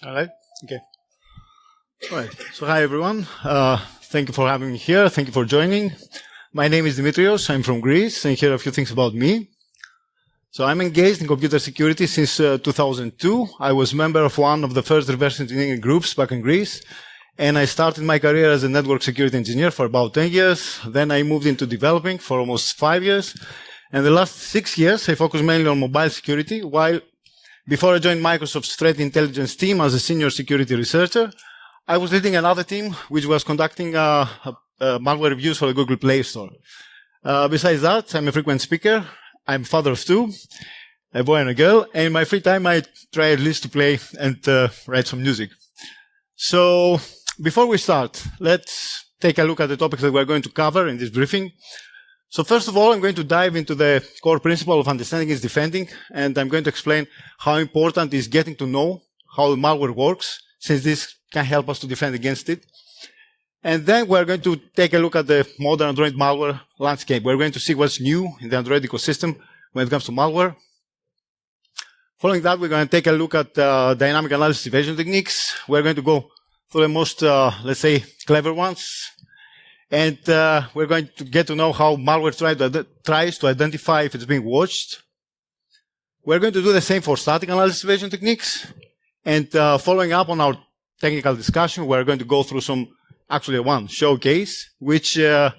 All right. Okay. All right. So hi everyone. Thank you for having me here. Thank you for joining. My name is Dimitrios. I'm from Greece, and here are a few things about me. So I'm engaged in computer security since 2002. I was member of one of the first reverse engineering groups back in Greece, and I started my career as a network security engineer for about 10 years. Then I moved into developing for almost 5 years, and the last 6 years I focused mainly on mobile security, while before I joined Microsoft's threat intelligence team as a senior security researcher, I was leading another team which was conducting malware reviews for the Google Play Store. Besides that, I'm a frequent speaker. I'm father of 2, a boy and a girl, and in my free time I try at least to play and write some music. So before we start, let's take a look at the topics that we're going to cover in this briefing. So first of all, I'm going to dive into the core principle of understanding is defending, and I'm going to explain how important is getting to know how the malware works, since this can help us to defend against it. And then we're going to take a look at the modern Android malware landscape. We're going to see what's new in the Android ecosystem when it comes to malware. Following that, we're going to take a look at dynamic analysis evasion techniques. We're going to go through the most, let's say, clever ones. And we're going to get to know how malware tries to identify if it's being watched. We're going to do the same for static analysis evasion techniques. And following up on our technical discussion, we're going to go through actually one showcase, where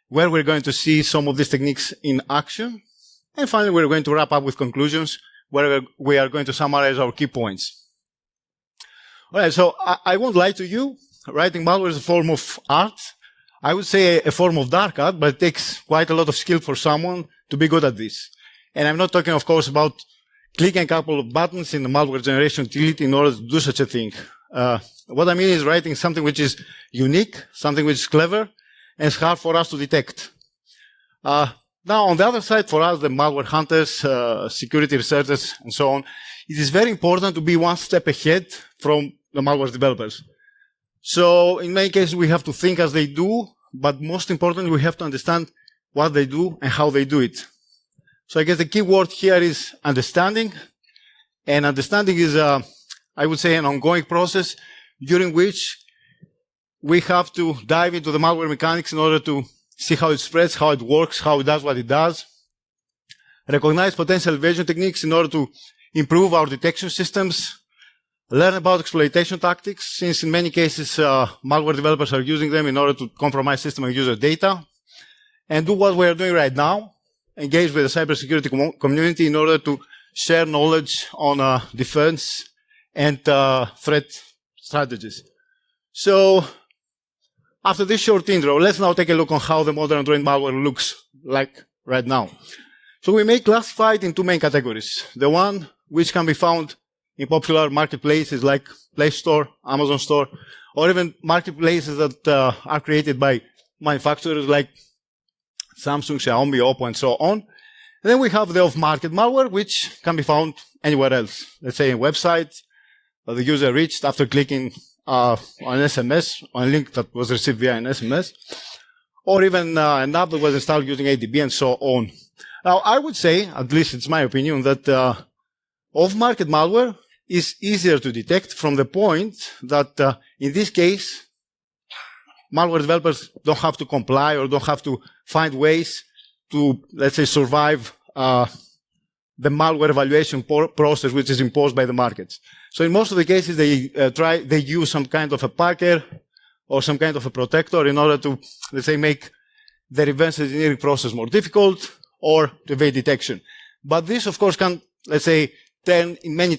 we're going to see some of these techniques in action. And finally, we're going to wrap up with conclusions, where we are going to summarize our key points. All right, so I won't lie to you. Writing malware is a form of art. I would say a form of dark art, but it takes quite a lot of skill for someone to be good at this. And I'm not talking, of course, about clicking a couple of buttons in the malware generation utility in order to do such a thing. What I mean is writing something which is unique, something which is clever, and it's hard for us to detect. Now, on the other side, for us, the malware hunters, security researchers, and so on, it is very important to be one step ahead from the malware developers. So, in many cases, we have to think as they do, but most importantly, we have to understand what they do and how they do it. So, I guess the key word here is understanding. And understanding is, I would say, an ongoing process during which we have to dive into the malware mechanics in order to see how it spreads, how it works, how it does what it does. Recognize potential evasion techniques in order to improve our detection systems. Learn about exploitation tactics, since in many cases, malware developers are using them in order to compromise system and user data. And do what we are doing right now, engage with the cybersecurity community in order to share knowledge on defense and threat strategies. So, after this short intro, let's now take a look on how the modern Android malware looks like right now. So we may classify it in 2 main categories. The one which can be found in popular marketplaces like Play Store, Amazon Store, or even marketplaces that are created by manufacturers like Samsung, Xiaomi, Oppo, and so on. And then we have the off-market malware, which can be found anywhere else. Let's say a website that the user reached after clicking on an SMS, on a link that was received via an SMS, or even an app that was installed using ADB, and so on. Now, I would say, at least it's my opinion, that off-market malware is easier to detect from the point that, in this case, malware developers don't have to comply or don't have to find ways to, let's say, survive the malware evaluation process which is imposed by the markets. So in most of the cases, they use some kind of a packer or some kind of a protector in order to, let's say, make the reverse engineering process more difficult or to evade detection. But this, of course, can, let's say, turn in many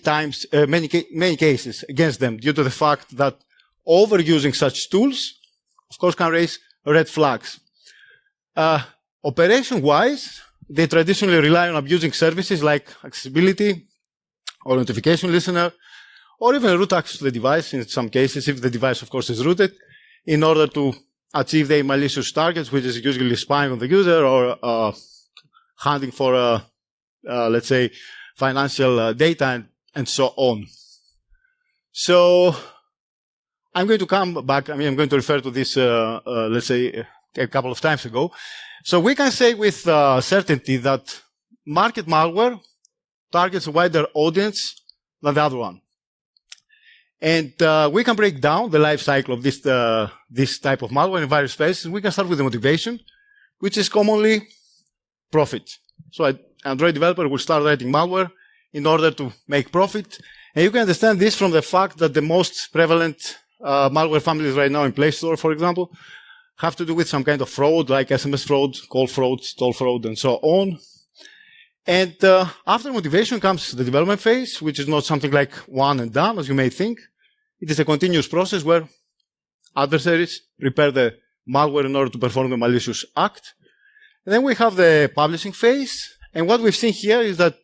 cases against them due to the fact that overusing such tools, of course, can raise red flags. Operation-wise, they traditionally rely on abusing services like accessibility or notification listener, or even root access to the device in some cases, if the device, of course, is rooted, in order to achieve their malicious targets, which is usually spying on the user or hunting for, let's say, financial data and so on. So I'm going to come back. I'm going to refer to this, let's say, a couple of times ago. So we can say with certainty that market malware targets a wider audience than the other one. And we can break down the life cycle of this type of malware in various phases. We can start with the motivation, which is commonly profit. So an Android developer will start writing malware in order to make profit. And you can understand this from the fact that the most prevalent malware families right now in Play Store, for example, have to do with some kind of fraud, like SMS fraud, call fraud, toll fraud, and so on. And after motivation comes the development phase, which is not something like one and done, as you may think. It is a continuous process where adversaries prepare the malware in order to perform the malicious act. And then we have the publishing phase. And what we've seen here is that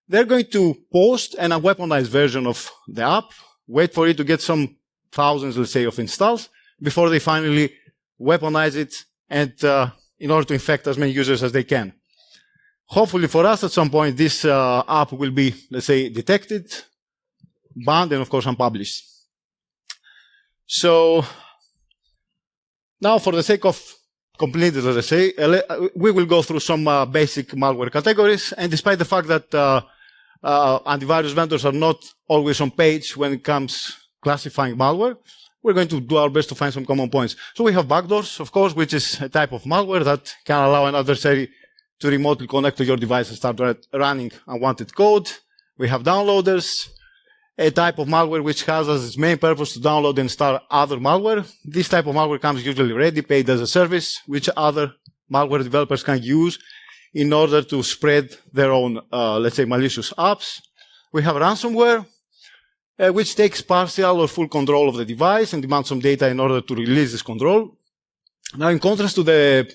they're going to post an unweaponized version of the app, wait for it to get some thousands, let's say, of installs before they finally weaponize it and in order to infect as many users as they can. Hopefully for us, at some point, this app will be, let's say, detected, banned, and of course, unpublished. So now, for the sake of completeness, let's say, we will go through some basic malware categories. And despite the fact that antivirus vendors are not always on page when it comes classifying malware, we're going to do our best to find some common points. So we have backdoors, of course, which is a type of malware that can allow an adversary to remotely connect to your device and start running unwanted code. We have downloaders, a type of malware which has as its main purpose to download and install other malware. This type of malware comes usually ready, paid as a service, which other malware developers can use in order to spread their own, let's say, malicious apps. We have ransomware, which takes partial or full control of the device and demands some data in order to release this control. Now, in contrast to the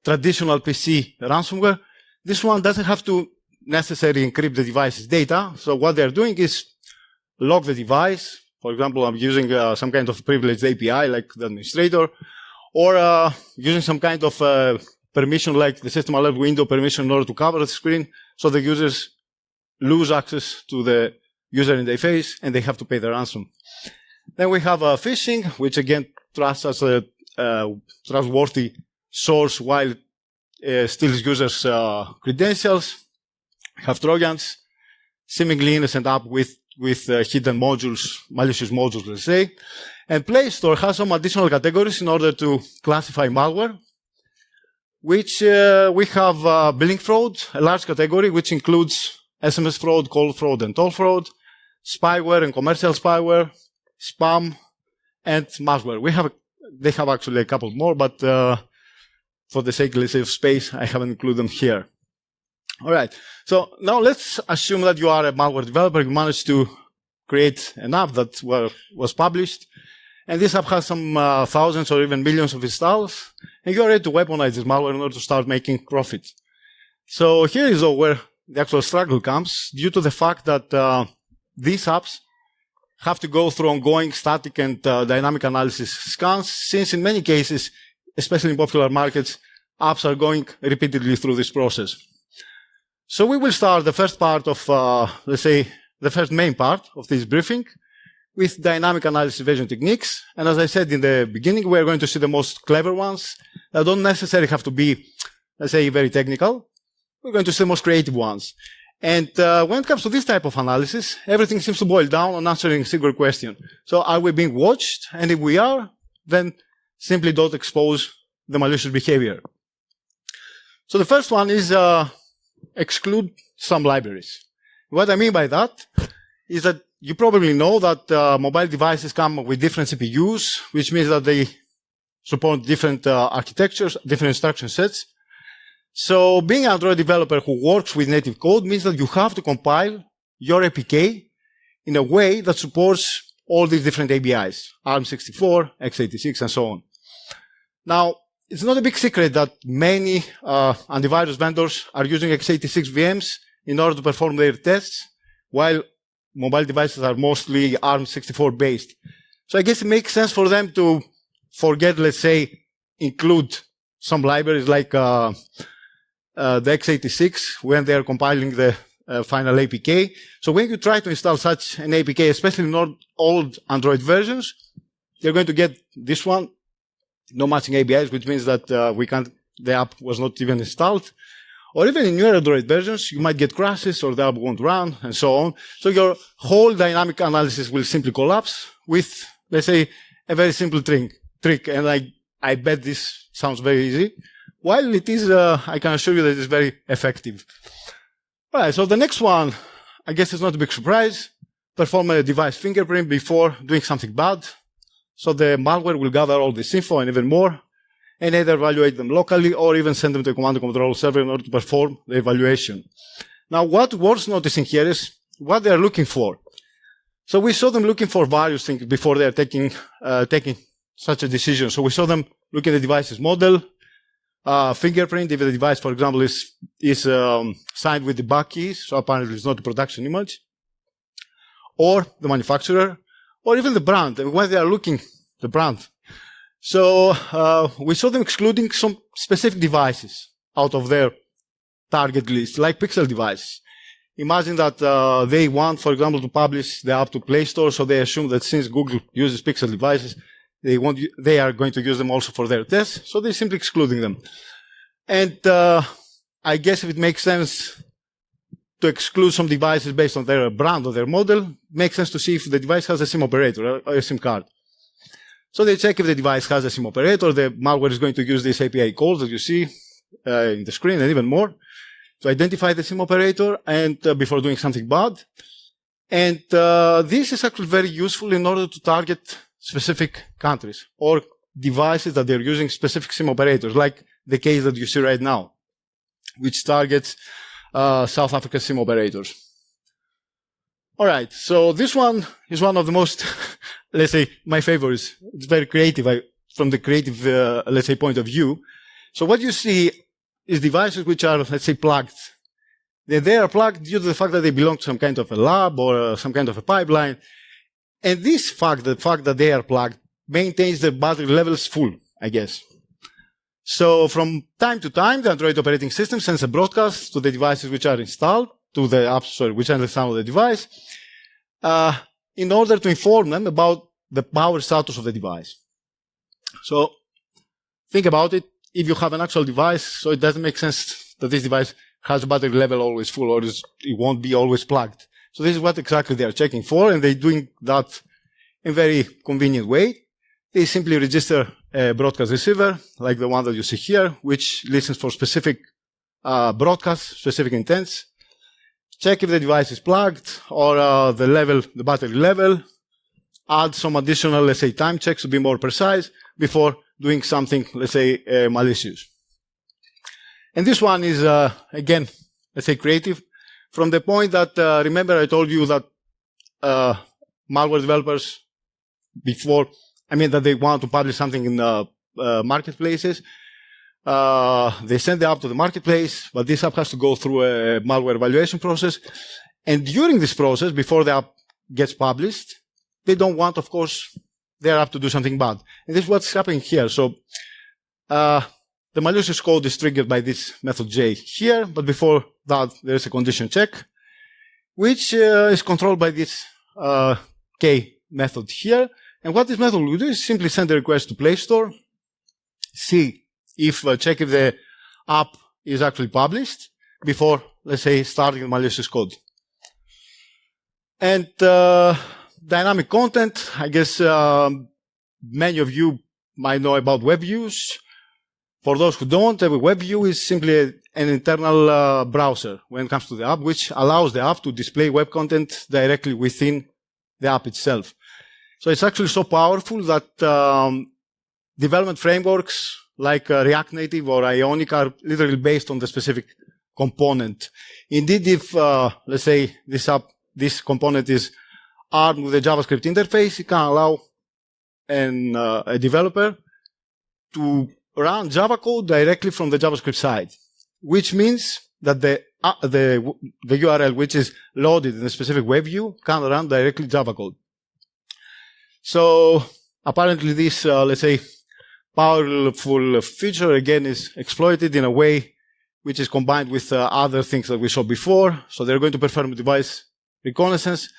traditional PC ransomware, this one doesn't have to necessarily encrypt the device's data. So what they're doing is lock the device. For example, I'm using some kind of privileged API like the administrator, or using some kind of permission like the system alert window permission in order to cover the screen so the users lose access to the user interface and they have to pay the ransom. Then we have phishing, which again trusts as a trustworthy source while steals users' credentials. We have Trojans, seemingly innocent app with hidden modules, malicious modules, let's say. And Play Store has some additional categories in order to classify malware, which we have billing fraud, a large category, which includes SMS fraud, call fraud, and toll fraud, spyware and commercial spyware, spam, and malware. They have actually a couple more, but for the sake, let's say, of space, I haven't included them here. All right. So now let's assume that you are a malware developer. You managed to create an app that was published. And this app has some thousands or even millions of installs. And you're ready to weaponize this malware in order to start making profit. So here is where the actual struggle comes, due to the fact that these apps have to go through ongoing static and dynamic analysis scans, since in many cases, especially in popular markets, apps are going repeatedly through this process. So we will start the first part of, let's say, the first main part of this briefing with dynamic analysis evasion techniques. And as I said in the beginning, we are going to see the most clever ones that don't necessarily have to be, let's say, very technical. We're going to see the most creative ones. And when it comes to this type of analysis, everything seems to boil down on answering a single question. So are we being watched? And if we are, then simply don't expose the malicious behavior. So the first one is exclude some libraries. What I mean by that is that you probably know that mobile devices come with different CPUs, which means that they support different architectures, different instruction sets. So being an Android developer who works with native code means that you have to compile your APK in a way that supports all these different ABIs, ARM64, x86, and so on. Now, it's not a big secret that many antivirus vendors are using x86 VMs in order to perform their tests, while mobile devices are mostly ARM64 based. So I guess it makes sense for them to forget, let's say, include some libraries like the x86 when they are compiling the final APK. So when you try to install such an APK, especially in old Android versions, you're going to get this one, no matching ABIs, which means that the app was not even installed. Or even in newer Android versions, you might get crashes or the app won't run and so on. So your whole dynamic analysis will simply collapse with, let's say, a very simple trick. And I bet this sounds very easy. While it is, I can assure you that it is very effective. All right, so the next one, I guess it's not a big surprise. Perform a device fingerprint before doing something bad. So the malware will gather all this info and even more, and either evaluate them locally or even send them to a command and control server in order to perform the evaluation. Now, what worth noticing here is what they are looking for. So we saw them looking for various things before they are taking such a decision. So we saw them looking at the device's model, fingerprint, if the device, for example, is signed with the back keys, so apparently it's not a production image, or the manufacturer, or even the brand, and when they are looking, the brand. So we saw them excluding some specific devices out of their target list, like Pixel devices. Imagine that they want, for example, to publish the app to Play Store, so they assume that since Google uses Pixel devices, they are going to use them also for their tests, so they're simply excluding them. And I guess if it makes sense to exclude some devices based on their brand or their model, it makes sense to see if the device has a SIM operator or a SIM card. So they check if the device has a SIM operator. The malware is going to use these API calls that you see in the screen and even more to identify the SIM operator and before doing something bad. And this is actually very useful in order to target specific countries or devices that they're using specific SIM operators, like the case that you see right now, which targets South Africa SIM operators. All right, so this one is one of the most, let's say, my favorites. It's very creative from the creative, let's say, point of view. So what you see is devices which are, let's say, plugged. They are plugged due to the fact that they belong to some kind of a lab or some kind of a pipeline. And this fact, the fact that they are plugged, maintains the battery levels full, I guess. So from time to time, the Android operating system sends a broadcast to the devices which are installed, to the apps, which are installed on the device, in order to inform them about the power status of the device. So think about it. If you have an actual device, so it doesn't make sense that this device has a battery level always full or it won't be always plugged. So this is what exactly they are checking for, and they're doing that in a very convenient way. They simply register a broadcast receiver, like the one that you see here, which listens for specific broadcasts, specific intents. Check if the device is plugged or the battery level. Add some additional, let's say, time checks to be more precise before doing something, let's say, malicious. And this one is, again, let's say, creative. From the point that, remember I told you that malware developers that they want to publish something in marketplaces. They send the app to the marketplace, but this app has to go through a malware evaluation process. And during this process, before the app gets published, they don't want, of course, their app to do something bad. And this is what's happening here. So the malicious code is triggered by this method J here, but before that, there is a condition check, which is controlled by this K method here. And what this method will do is simply send a request to Play Store, check if the app is actually published before, let's say, starting the malicious code. And dynamic content, I guess many of you might know about web views. For those who don't, a web view is simply an internal browser when it comes to the app, which allows the app to display web content directly within the app itself. So it's actually so powerful that development frameworks like React Native or Ionic are literally based on the specific component. Indeed, if, let's say, this component is armed with a JavaScript interface, it can allow a developer to run Java code directly from the JavaScript side, which means that the URL which is loaded in a specific web view can run directly Java code. So apparently this, let's say, powerful feature again is exploited in a way which is combined with other things that we saw before. So they're going to perform device reconnaissance,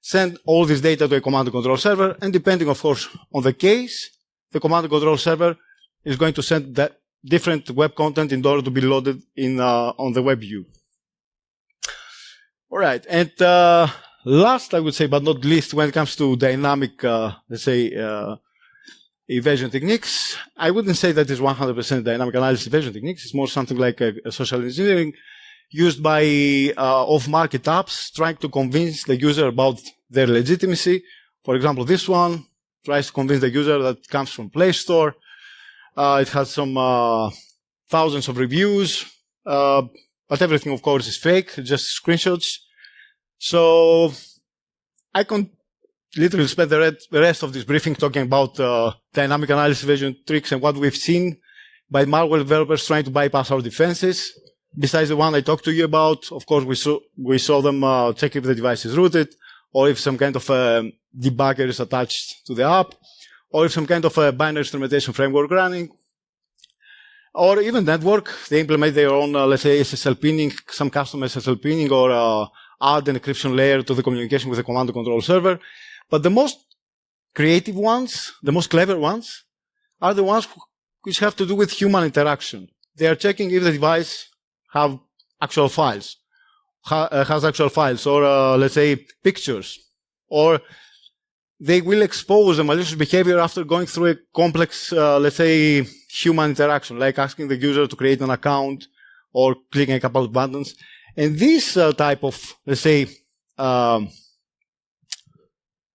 send all this data to a command and control server, and depending, of course, on the case, the command and control server is going to send different web content in order to be loaded in on the web view. All right, and last, I would say, but not least, when it comes to dynamic, let's say, evasion techniques, I wouldn't say that it's 100% dynamic analysis evasion techniques. It's more something like a social engineering used by off-market apps trying to convince the user about their legitimacy. For example, this one tries to convince the user that it comes from Play Store. It has some thousands of reviews, but everything, of course, is fake, just screenshots. So I can literally spend the rest of this briefing talking about dynamic analysis evasion tricks and what we've seen by malware developers trying to bypass our defenses. Besides the one I talked to you about, of course, we saw them check if the device is rooted, or if some kind of debugger is attached to the app, or if some kind of a binary instrumentation framework running, or even network. They implement their own, let's say, SSL pinning, some custom SSL pinning, or add an encryption layer to the communication with the command and control server. But the most creative ones, the most clever ones, are the ones which have to do with human interaction. They are checking if the device has actual files, or let's say pictures, or they will expose the malicious behavior after going through a complex, let's say, human interaction, like asking the user to create an account or clicking a couple of buttons. And this type of, let's say,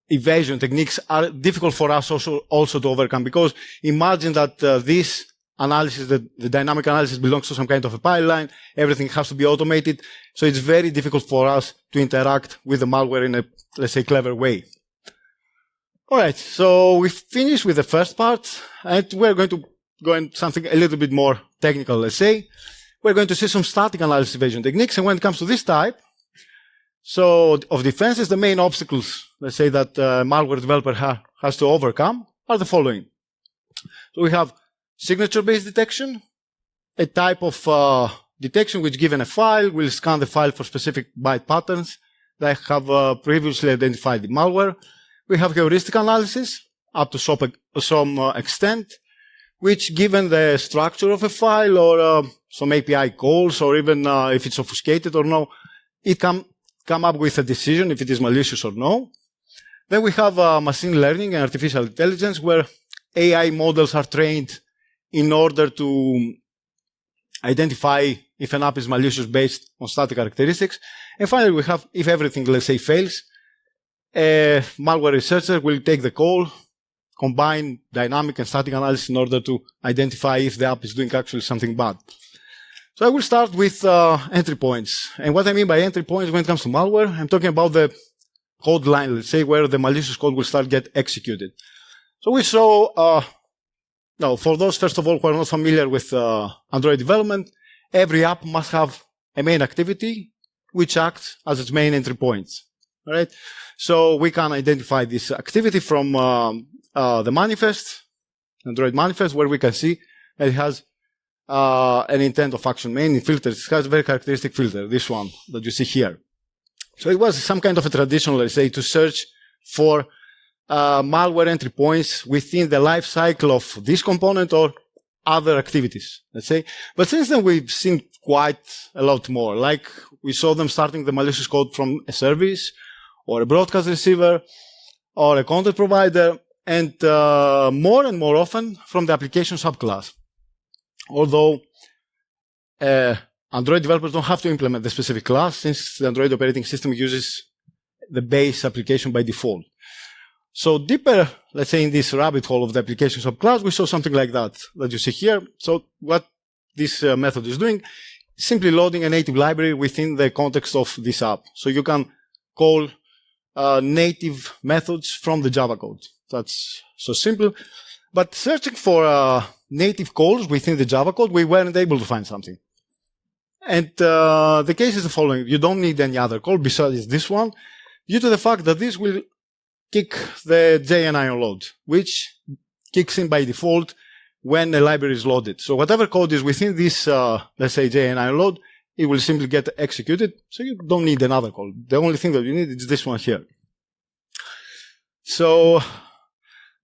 evasion techniques are difficult for us also to overcome, because imagine that this analysis, the dynamic analysis, belongs to some kind of a pipeline. Everything has to be automated. So it's very difficult for us to interact with the malware in a, let's say, clever way. All right, so we finished with the first part, and we're going to go into something a little bit more technical, let's say. We're going to see some static analysis evasion techniques, and when it comes to this type, so of defenses, the main obstacles, let's say, that malware developer has to overcome are the following. So we have signature-based detection, a type of detection which, given a file, will scan the file for specific byte patterns that have previously identified the malware. We have heuristic analysis up to some extent, which, given the structure of a file or some API calls, or even if it's obfuscated or no, it can come up with a decision if it is malicious or no. Then we have machine learning and artificial intelligence, where AI models are trained in order to identify if an app is malicious based on static characteristics. And finally, we have, if everything, let's say, fails, a malware researcher will take the call, combine dynamic and static analysis in order to identify if the app is doing actually something bad. So I will start with entry points. And what I mean by entry points when it comes to malware, I'm talking about the code line, let's say, where the malicious code will start get executed. So we saw, now for those, first of all, who are not familiar with Android development, every app must have a main activity which acts as its main entry points. All right? So we can identify this activity from the manifest, Android manifest, where we can see that it has an intent of action main in filters. It has a very characteristic filter, this one that you see here. So it was some kind of a traditional, let's say, to search for malware entry points within the life cycle of this component or other activities, let's say. But since then, we've seen quite a lot more. Like we saw them starting the malicious code from a service or a broadcast receiver or a content provider, and more and more often from the application subclass. Although Android developers don't have to implement the specific class, since the Android operating system uses the base application by default. So deeper, let's say, in this rabbit hole of the application subclass, we saw something like that you see here. So what this method is doing is simply loading a native library within the context of this app. So you can call native methods from the Java code. That's so simple. But searching for native calls within the Java code, we weren't able to find something. And the case is the following. You don't need any other call besides this one, due to the fact that this will kick the JNI load, which kicks in by default when a library is loaded. So whatever code is within this, let's say, JNI load, it will simply get executed. So you don't need another call. The only thing that you need is this one here. So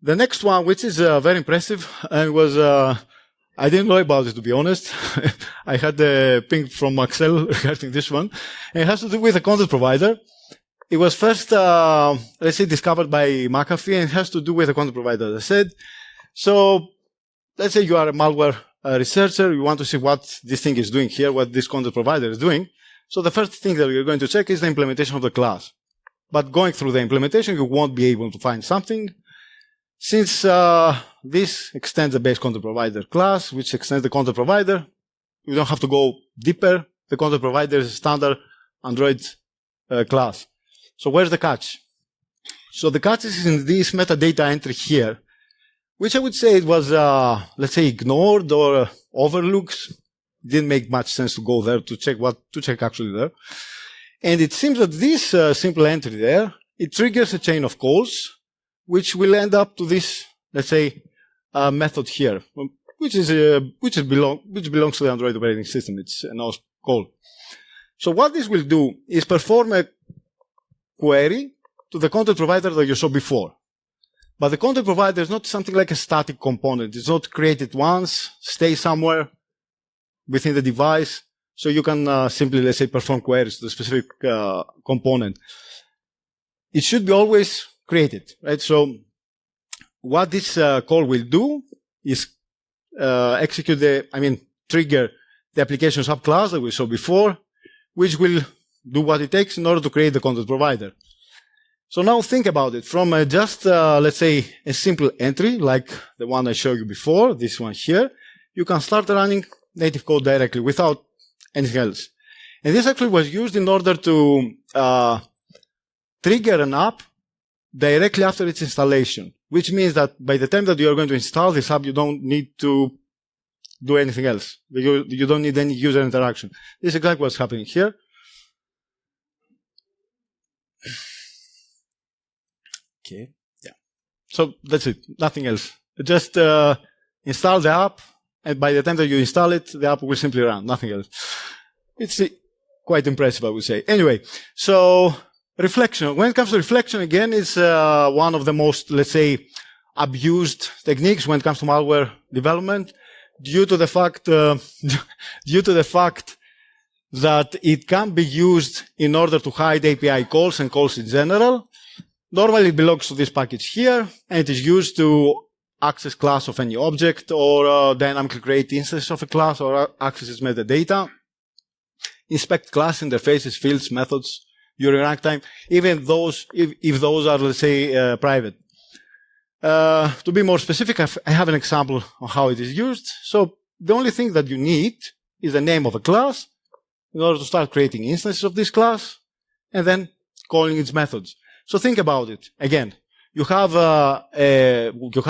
the next one, which is very impressive, and was I didn't know about it, to be honest. I had a ping from Axel regarding this one. And it has to do with a content provider. It was first, let's say, discovered by McAfee, and it has to do with a content provider, as I said. So let's say you are a malware researcher. You want to see what this thing is doing here, what this content provider is doing. So the first thing that you're going to check is the implementation of the class. But going through the implementation, you won't be able to find something. Since this extends the base content provider class, which extends the content provider, you don't have to go deeper. The content provider is a standard Android class. So where's the catch? So the catch is in this metadata entry here, which I would say it was, let's say, ignored or overlooked. It didn't make much sense to go there to check actually there. And it seems that this simple entry there, it triggers a chain of calls, which will end up to this, let's say, method here, which belongs to the Android operating system. It's an OS call. So what this will do is perform a query to the content provider that you saw before. But the content provider is not something like a static component. It's not created once, stay somewhere within the device. So you can simply, let's say, perform queries to the specific component. It should be always created, right? So what this call will do is trigger the application subclass that we saw before, which will do what it takes in order to create the content provider. So now think about it from just, let's say, a simple entry like the one I showed you before, this one here. You can start running native code directly without anything else. And this actually was used in order to trigger an app directly after its installation, which means that by the time that you are going to install this app, you don't need to do anything else. You don't need any user interaction. This is exactly what's happening here. Okay, yeah. So that's it, nothing else. Just install the app, and by the time that you install it, the app will simply run, nothing else. It's quite impressive, I would say. Anyway, so reflection. When it comes to reflection, again, it's one of the most, let's say, abused techniques when it comes to malware development, due to the fact that it can be used in order to hide API calls and calls in general. Normally, it belongs to this package here, and it is used to access class of any object or dynamically create instances of a class or access its metadata, inspect class interfaces, fields, methods during runtime, even those, if those are, let's say, private. To be more specific, I have an example of how it is used. So the only thing that you need is the name of a class in order to start creating instances of this class and then calling its methods. So think about it. Again, you have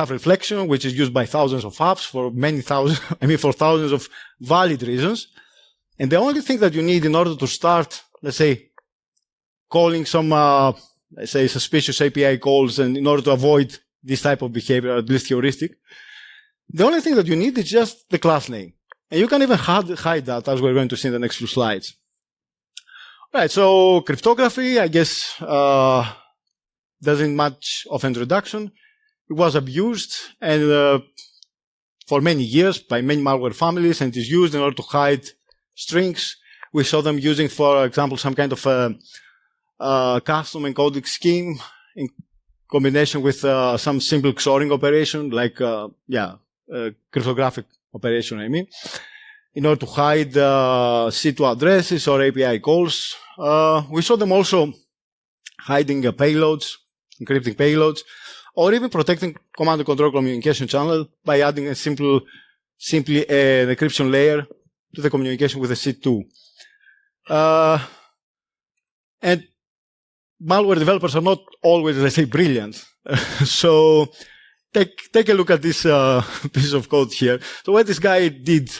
reflection, which is used by thousands of apps for many thousands, for thousands of valid reasons. And the only thing that you need in order to start, let's say, calling some, let's say, suspicious API calls, and in order to avoid this type of behavior, at least heuristic, the only thing that you need is just the class name. And you can even hide that, as we're going to see in the next few slides. All right, so cryptography, I guess, doesn't much of introduction. It was abused and for many years by many malware families, and it is used in order to hide strings. We saw them using, for example, some kind of custom encoding scheme in combination with some simple XORing operation, like cryptographic operation, in order to hide C2 addresses or API calls. We saw them also hiding payloads, encrypting payloads, or even protecting command and control communication channel by adding a simply an encryption layer to the communication with the C2. And malware developers are not always, let's say, brilliant. So take a look at this piece of code here. So what this guy did,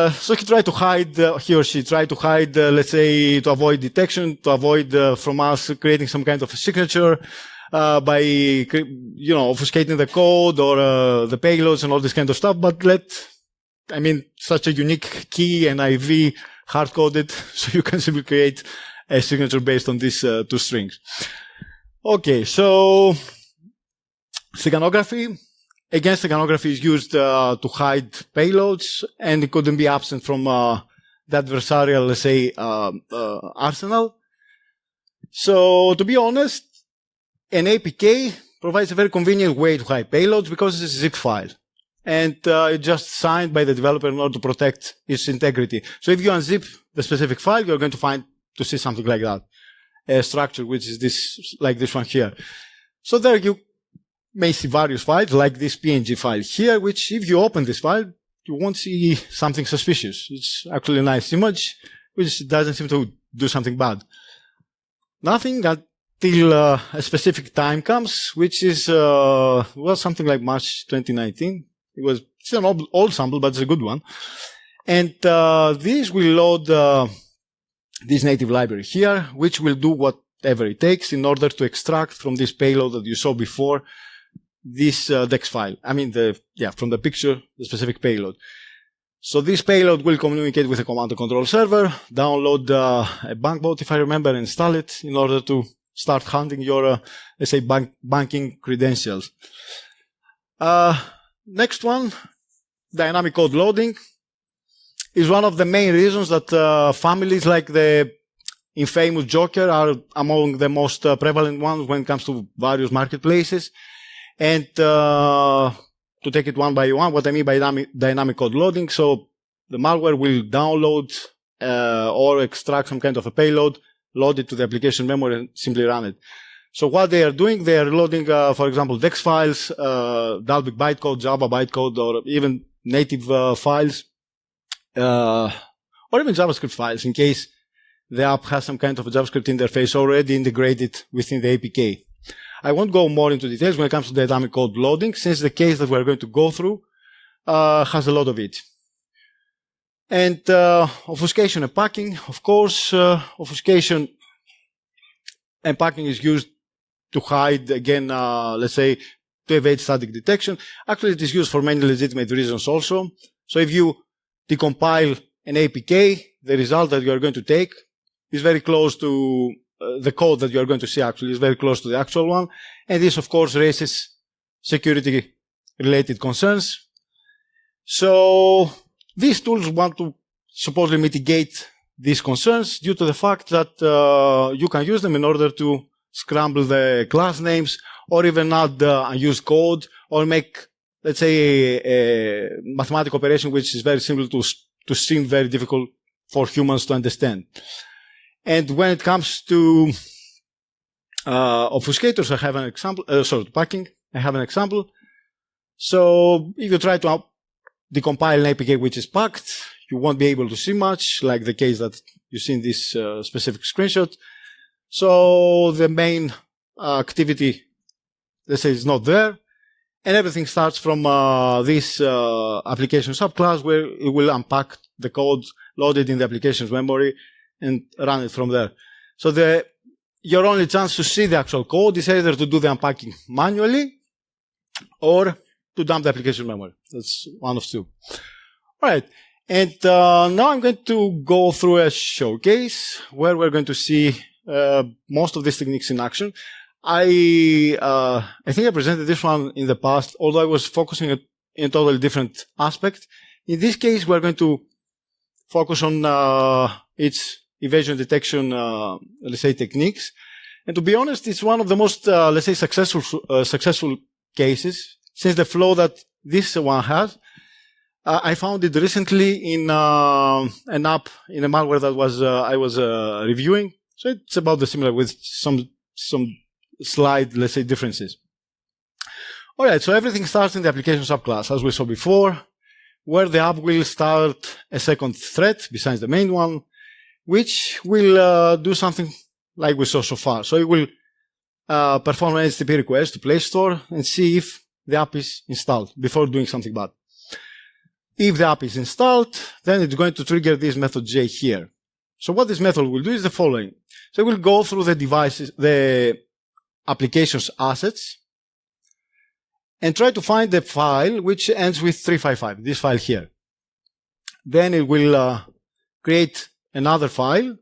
so he tried to hide, he or she tried to hide, let's say, to avoid detection, to avoid from us creating some kind of a signature by, obfuscating the code or the payloads and all this kind of stuff. But such a unique key and IV hard-coded, so you can simply create a signature based on these two strings. Okay, so steganography. Again, steganography is used to hide payloads, and it couldn't be absent from the adversarial, let's say, arsenal. So, to be honest, an APK provides a very convenient way to hide payloads because it's a zip file. And it's just signed by the developer in order to protect its integrity. So if you unzip the specific file, you're going to see something like that. A structure, which is this, like this one here. So there you may see various files, like this PNG file here, which if you open this file, you won't see something suspicious. It's actually a nice image, which doesn't seem to do something bad. Nothing until a specific time comes, which is, well, something like March 2019. It's an old sample, but it's a good one. And this will load this native library here, which will do whatever it takes in order to extract from this payload that you saw before this DEX file. I mean, from the picture, the specific payload. So this payload will communicate with a command and control server, download a bank bot, if I remember, and install it in order to start hunting your, let's say, banking credentials. Next one, dynamic code loading, is one of the main reasons that families like the infamous Joker are among the most prevalent ones when it comes to various marketplaces. And to take it one by one, what I mean by dynamic code loading, so the malware will download or extract some kind of a payload, load it to the application memory, and simply run it. So what they are doing, they are loading, for example, DEX files, Dalvik bytecode, Java bytecode, or even native files, or even JavaScript files in case the app has some kind of a JavaScript interface already integrated within the APK. I won't go more into details when it comes to dynamic code loading, since the case that we're going to go through has a lot of it. And obfuscation and packing, of course, obfuscation and packing is used to hide, again, let's say, to evade static detection. Actually, it is used for many legitimate reasons also. So if you decompile an APK, the result that you are going to take is very close to the code that you are going to see actually is very close to the actual one. And this, of course, raises security-related concerns. So these tools want to supposedly mitigate these concerns due to the fact that you can use them in order to scramble the class names, or even add unused code, or make, let's say, a mathematical operation which is very simple to seem very difficult for humans to understand. And when it comes to obfuscators, I have an example. Packing, I have an example. So if you try to decompile an APK which is packed, you won't be able to see much, like the case that you see in this specific screenshot. So the main activity, let's say, is not there. And everything starts from this application subclass where it will unpack the code, load it in the application's memory, and run it from there. So your only chance to see the actual code is either to do the unpacking manually or to dump the application memory. That's one of two. All right. And now I'm going to go through a showcase where we're going to see most of these techniques in action. I think I presented this one in the past, although I was focusing in a totally different aspect. In this case, we're going to focus on its evasion detection, let's say, techniques. And to be honest, it's one of the most, let's say, successful cases, since the flow that this one has. I found it recently in an app, in a malware that I was reviewing. So it's about the similar with some slight, let's say, differences. All right, so everything starts in the application subclass, as we saw before, where the app will start a second thread besides the main one, which will do something like we saw so far. So it will perform an HTTP request to Play Store and see if the app is installed before doing something bad. If the app is installed, then it's going to trigger this method J here. So what this method will do is the following. So it will go through the application's assets, and try to find the file which ends with 355, this file here. Then it will create another file,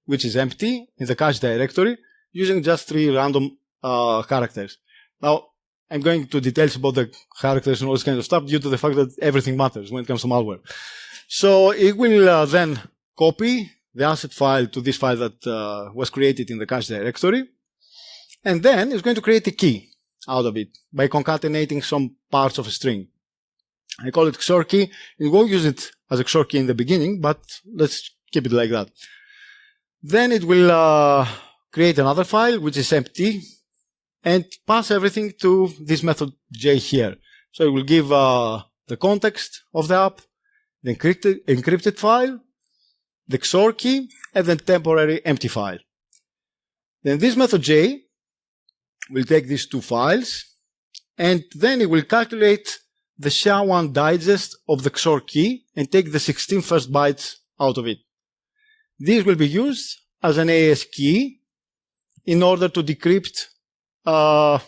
which is empty, in the cache directory, using just 3 random characters. Now, I'm going to details about the characters and all this kind of stuff due to the fact that everything matters when it comes to malware. So it will then copy the asset file to this file that was created in the cache directory. And then it's going to create a key out of it by concatenating some parts of a string. I call it XOR key. We won't use it as a XOR key in the beginning, but let's keep it like that. Then it will create another file, which is empty, and pass everything to this method J here. So it will give the context of the app, the encrypted file, the XOR key, and then temporary empty file. Then this method J will take these two files, and then it will calculate the SHA-1 digest of the XOR key and take the 16 first bytes out of it. This will be used as an AES key in order to decrypt the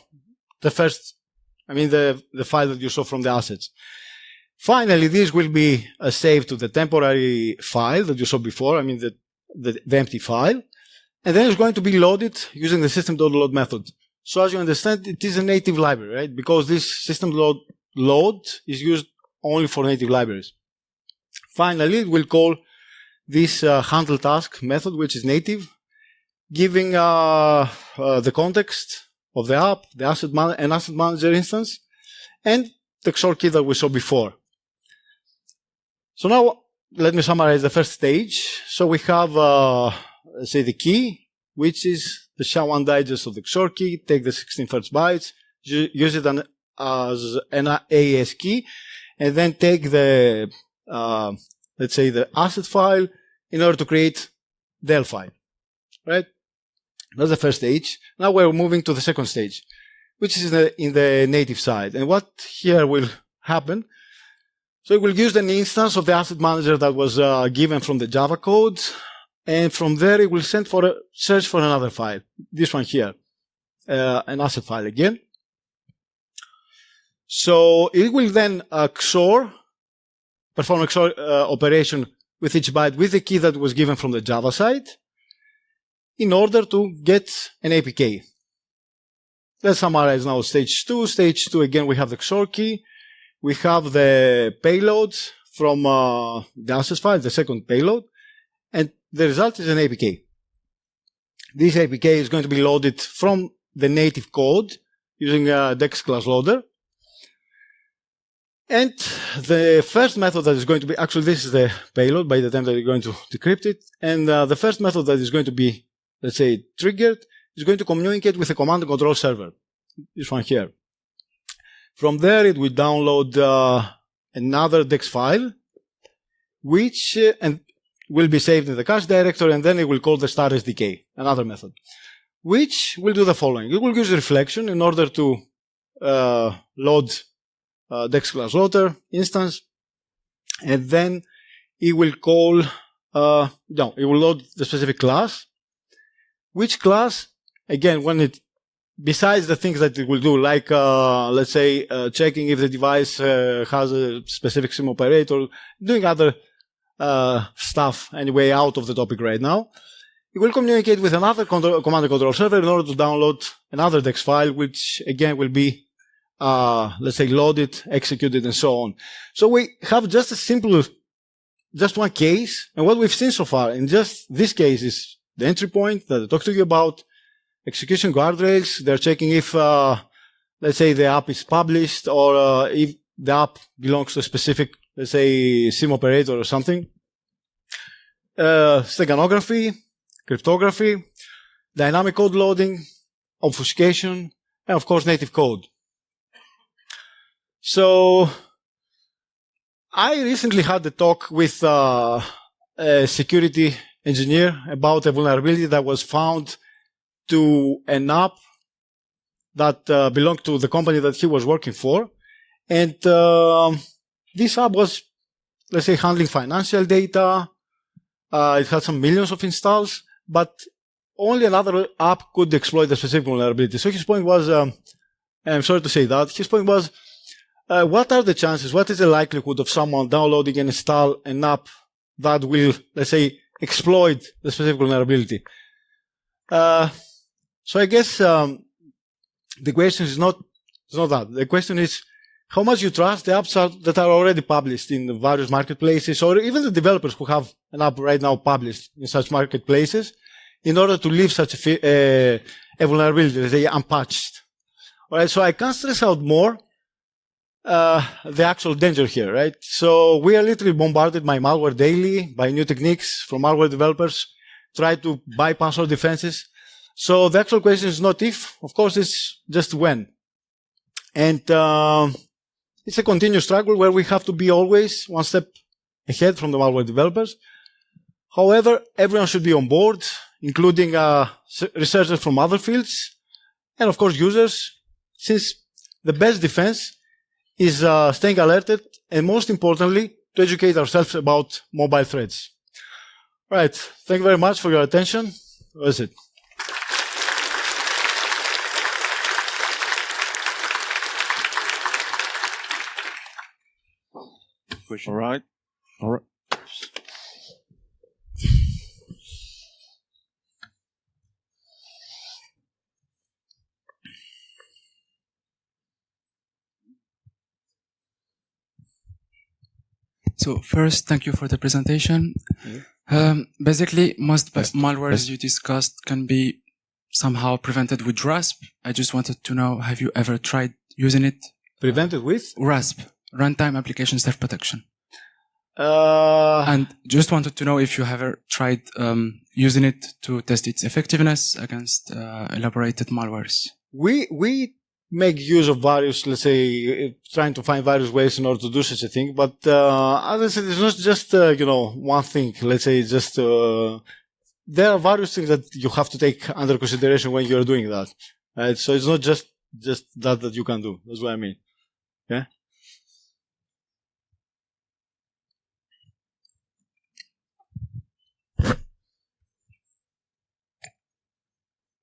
file that you saw from the assets. Finally, this will be saved to the temporary file that you saw before, the empty file, and then it's going to be loaded using the system.load method. So as you understand, it is a native library, right? Because this system.load is used only for native libraries. Finally, it will call this handle task method, which is native, giving the context of the app, the asset manager instance, and the XOR key that we saw before. So now, let me summarize the first stage. So we have, let's say, the key, which is the SHA-1 digest of the XOR key, take the 16 first bytes, use it as an AES key, and then take the, let's say, the asset file in order to create the L file, right? That's the first stage. Now we're moving to the second stage, which is in the native side. And what here will happen? So it will use an instance of the asset manager that was given from the Java code, and from there it will search for another file. This one here, an asset file again. So it will then perform XOR operation with each byte with the key that was given from the Java side in order to get an APK. Let's summarize now stage 2. Stage 2, again, we have the XOR key. We have the payloads from the assets file, the second payload, and the result is an APK. This APK is going to be loaded from the native code using a DEX class loader. And the first method that is going to be, actually this is the payload by the time that you're going to decrypt it. And the first method that is going to be, let's say, triggered is going to communicate with the command and control server. This one here. From there, it will download another DEX file, which and will be saved in the cache directory, and then it will call the star SDK, another method, which will do the following. It will use reflection in order to load DEX class loader instance, and then it will call, it will load the specific class, which class, again, when it, besides the things that it will do, like, let's say, checking if the device has a specific SIM operator, doing other stuff anyway out of the topic right now, it will communicate with another command and control server in order to download another DEX file, which again will be, let's say, loaded, executed, and so on. So we have just a simple, just one case, and what we've seen so far in just this case is the entry point that I talked to you about, execution guardrails. They're checking if, let's say, the app is published or if the app belongs to a specific, let's say, SIM operator or something. Steganography, cryptography, dynamic code loading, obfuscation, and of course, native code. So I recently had a talk with a security engineer about a vulnerability that was found to an app that belonged to the company that he was working for. And this app was, let's say, handling financial data. It had some millions of installs, but only another app could exploit the specific vulnerability. So his point was, and I'm sorry to say that, his point was, what are the chances, what is the likelihood of someone downloading and install an app that will, let's say, exploit the specific vulnerability? So I guess the question is not It's not that. The question is how much you trust the apps that are already published in the various marketplaces, or even the developers who have an app right now published in such marketplaces, in order to leave such a vulnerability, let's say, unpatched. All right, so I can't stress out more the actual danger here, right? So we are literally bombarded by malware daily, by new techniques from malware developers, try to bypass our defenses. So the actual question is not if, of course, it's just when. And it's a continuous struggle where we have to be always one step ahead from the malware developers. However, everyone should be on board, including researchers from other fields, and of course users, since the best defense is staying alerted, and most importantly, to educate ourselves about mobile threats. Right. Thank you very much for your attention. That's it. All right. All right. So first, thank you for the presentation. Basically, most malwares you discussed can be somehow prevented with RASP. I just wanted to know, have you ever tried using it? Prevented with? RASP, Runtime Application Self-Protection. And just wanted to know if you have ever tried using it to test its effectiveness against elaborated malwares. We make use of various, let's say, trying to find various ways in order to do such a thing. But as I said, it's not just one thing. Let's say just there are various things that you have to take under consideration when you're doing that. Right? So it's not just that you can do. That's what I mean. Yeah.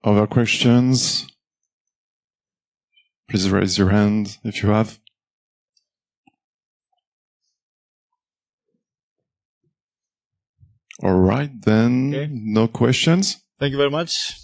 Other questions? Please raise your hand if you have. All right, then. Okay. No questions. Thank you very much.